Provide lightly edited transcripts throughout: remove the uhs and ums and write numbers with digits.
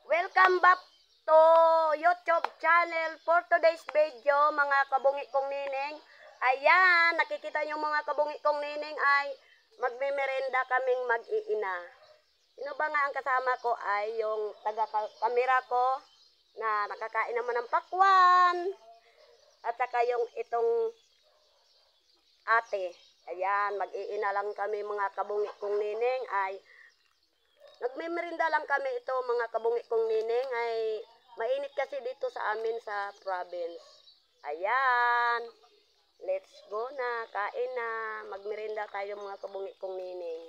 Welcome back to YouTube channel for today's video, mga kabungi kong nining. Ayan, nakikita nyo mga kabungi kong nining ay magmemerenda kaming mag-iina. Sino ba nga ang kasama ko ay yung taga-kamera ko na nakakain naman ng pakwan. At saka yung itong ate. Ayan, mag-iina lang kami mga kabungi kong nining ay nagmemerenda lang kami ito mga kabungi kong nining ay mainit kasi dito sa amin sa province. Ayan. Let's go na. Kain na. Magmerenda tayo mga kabungi kong nining.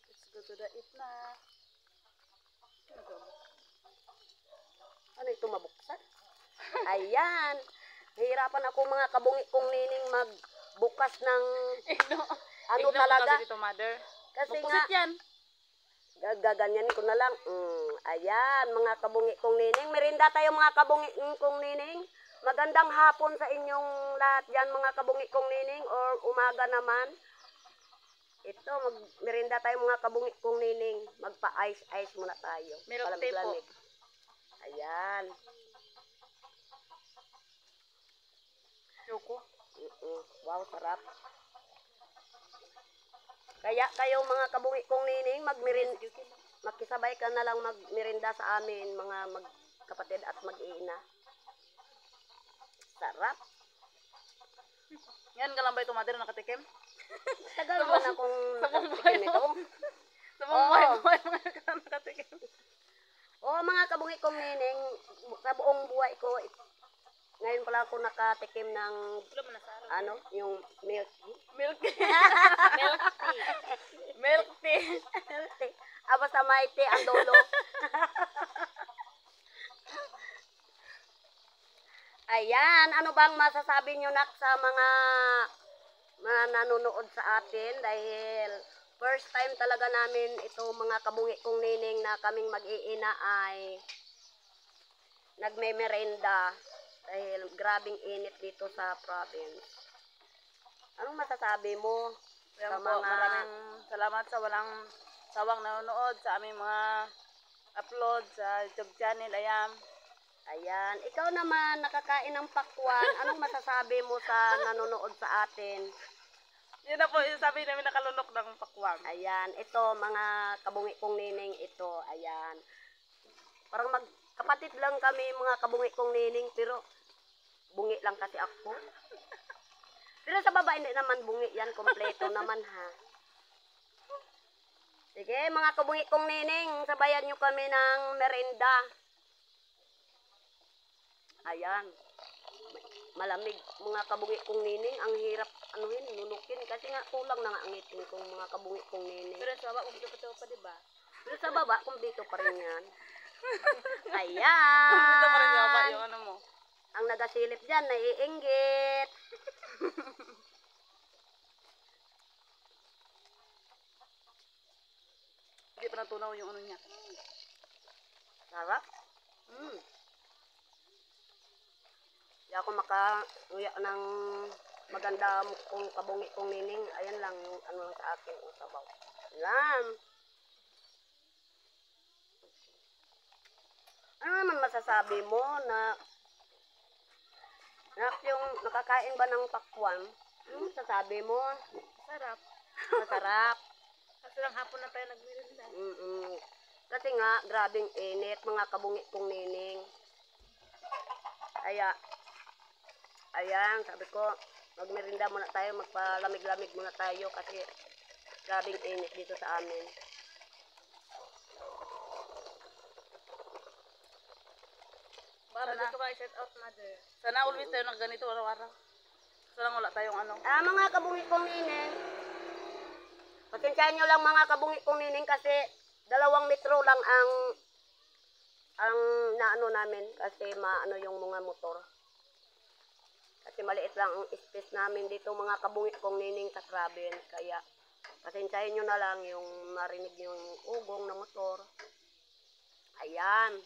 Let's go to the eat na. Ano ito mabuksan? Ayan. Nahirapan ako mga kabungi kong nining magbukas ng ano talaga. Dito, mother. Kasi Magpusit nga, yan. gaganyan ko na lang. Ayan, mga kabungi kong nining. Merinda tayo mga kabungi kong nining. Magandang hapon sa inyong lahat dyan mga kabungi kong nining. Or umaga naman. Ito, merinda tayo mga kabungi kong nining. Magpa-ice-ice muna tayo. Milk tea po. Palamig-lamig. Ayan. Yoko. Wow, sarap. Kaya kayo mga kabungi kong nining, makisabay ka na lang magmerinda sa amin, mga magkapatid at mag-iina. Sarap. Yan ka lang ba ito, mother, nakatikim? Tagal mo na kung nakatikim ito. Sa mga buhay mga ka nakatikim. Oo, mga kabungi kong nining, sa buong buhay ko, ngayon pala ako nakatikim ng, ano, yung milk tea. Milk tea. Milk tea. Milk tea. Milk tea. Basta may tea ang dulo. Ayan, ano bang masasabi nyo nak sa mga nanonood sa atin dahil first time talaga namin ito mga kabungi kong nining na kaming mag-iina ay nagmemerenda dahil grabing init dito sa province. Anong masasabi mo Yan sa po, maraming salamat sa walang sawang nanonood sa aming mga upload sa YouTube channel. Ayan, ikaw naman nakakain ng pakwan. Anong masasabi mo sa nanonood sa atin? Yun na po, yung sabi namin nakalunok ng pakwang. Ayan, ito mga kabungi kong nining ito. Ayan. Parang magkapatid lang kami mga kabungi kong nining pero bungi lang kasi ako. Pero sa baba hindi naman bungi yan, kompleto naman ha. Sige mga kabungi kong nining, sabayan nyo kami ng merenda. Ayan. Malamig mga kabungi kong nining, ang hirap anuhin, nunukin kasi nga kulang na nga ang itin kong mga kabungi kong nining. Pero sa baba, kumpleto pa, diba? Pero sa baba, kumpleto pa rin yan. Kumpleto pa rin yung baba, Ayan. yung ano mo. Ang nagasilip dyan, naiinggit. Hindi pa natunaw yung ano niya. Sarap. Di ako makanuya ng maganda kung kabungi kong nining. Ayan lang yung ano lang sa akin, yung sabaw. Ayan. Ano naman masasabi mo na yung nakakain ba ng pakwan? Ano masasabi mo? Sarap. Masarap. Kasi lang hapon na tayo nagmirinda. Kasi nga, grabing init, mga kabungi kong nining. Kaya, ayan, sabi ko, magmerinda muna tayo, magpalamig-lamig muna tayo kasi grabing init dito sa amin. Para gusto ka i-set out, mother. Sana always tayo ng ganito araw-araw. Sana wala tayong ano. Mga kabungi kong nining, pasensyahan nyo lang mga kabungi kong nining kasi 2 metro lang ang naano namin kasi maano yung mga motor. Kasi maliit lang ang space namin dito mga kabungi kong nining sa province. Kaya pasensyahan nyo na lang yung marinig yung ugong na motor. Ayan.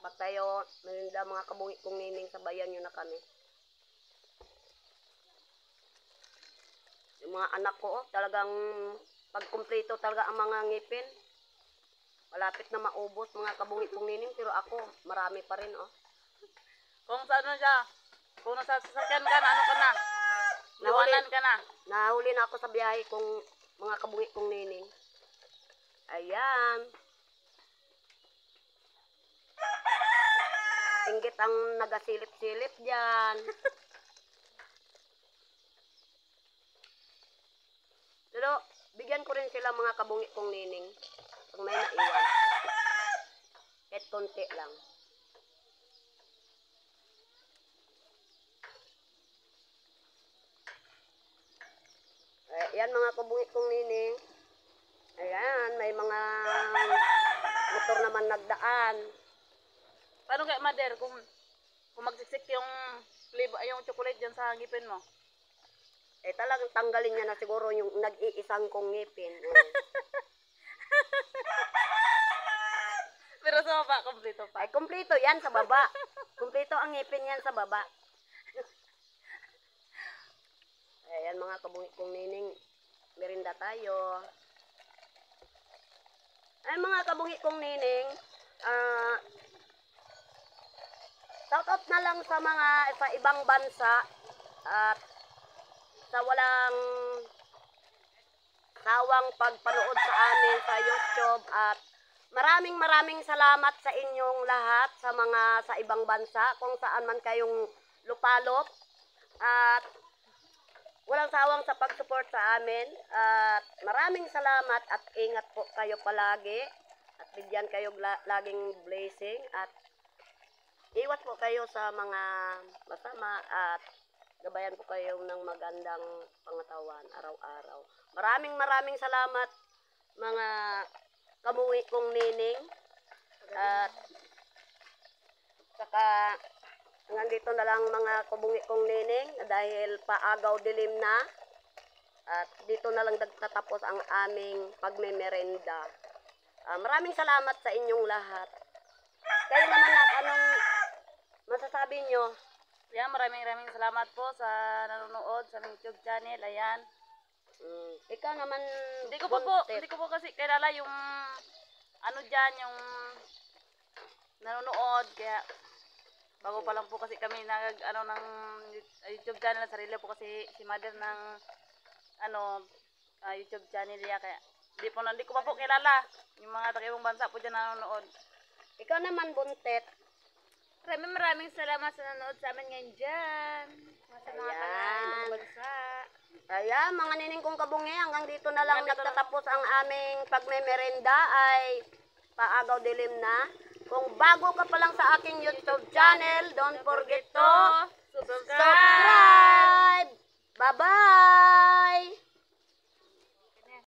Bak tayo, merinda mga kabungi kong nining, sabayan nyo na kami. Yung mga anak ko, talagang pag kumpleto talaga ang mga ngipin. Malapit na maubos mga kabungi kong nining, pero ako, marami pa rin, oh. Kung sa ano siya, kung nasa sasakyan ka na, ano ka na? Liwanan ka na. Nahuli na ako sa biyahe kong mga kabungi kong nining. Ayan. Inggit ang nagasilip-silip dyan. Pero, bigyan ko rin sila mga kabungi kong nining. Pag may naiwan. Kahit konti lang. Ayan mga kabungi kong nining. Ayan, may mga motor naman nagdaan. Paano kaya, Mother, kung magsiksik yung chocolate dyan sa ngipin mo? Talagang tanggalin niya na siguro yung nag-iisang kong ngipin. Pero sa baba, kompleto pa. Ay, kumpleto yan sa baba. Kumpleto ang ngipin yan sa baba. Ayan mga kabungi kong nining, merinda tayo. Ay mga kabungi kong nining, shout out na lang sa mga sa ibang bansa at sa walang sawang pagpanood sa amin sa YouTube at maraming salamat sa inyong lahat sa mga sa ibang bansa kung saan man kayong lupalop at walang sawang sa pag-support sa amin at maraming salamat at ingat po kayo palagi at bigyan kayo laging blessing at iwas po kayo sa mga masama at gabayan po kayo ng magandang pangatawan araw-araw. Maraming salamat mga kamuwi kong nining at saka hanggang dito na lang mga kabungi kong nining dahil paagaw dilim na at dito na lang nagtatapos ang aming pagmemerenda. Maraming salamat sa inyong lahat. Kayo naman anong masasabi nyo? Yan, maraming salamat po sa nanonood sa aming YouTube channel. Ayan. Ikaw naman Hindi ko po kasi kilala yung ano dyan, yung nanonood. Kaya bago pa lang po kasi kami ng YouTube channel. Sarili po kasi si Mother ng YouTube channel niya. Kaya hindi ko pa po kilala yung mga taga-ibang bansa po dyan nanonood. Ikaw naman buntet. Maraming salamat sa nanonood sa amin ngayon dyan. Sa mga taga-ibang bansa. Kaya mga nining kong kabungi, hanggang dito na lang nagtatapos ang aming pagmemerenda ay paagaw dilim na. Kung bago ka pa lang sa aking YouTube channel, don't forget to subscribe! Bye-bye!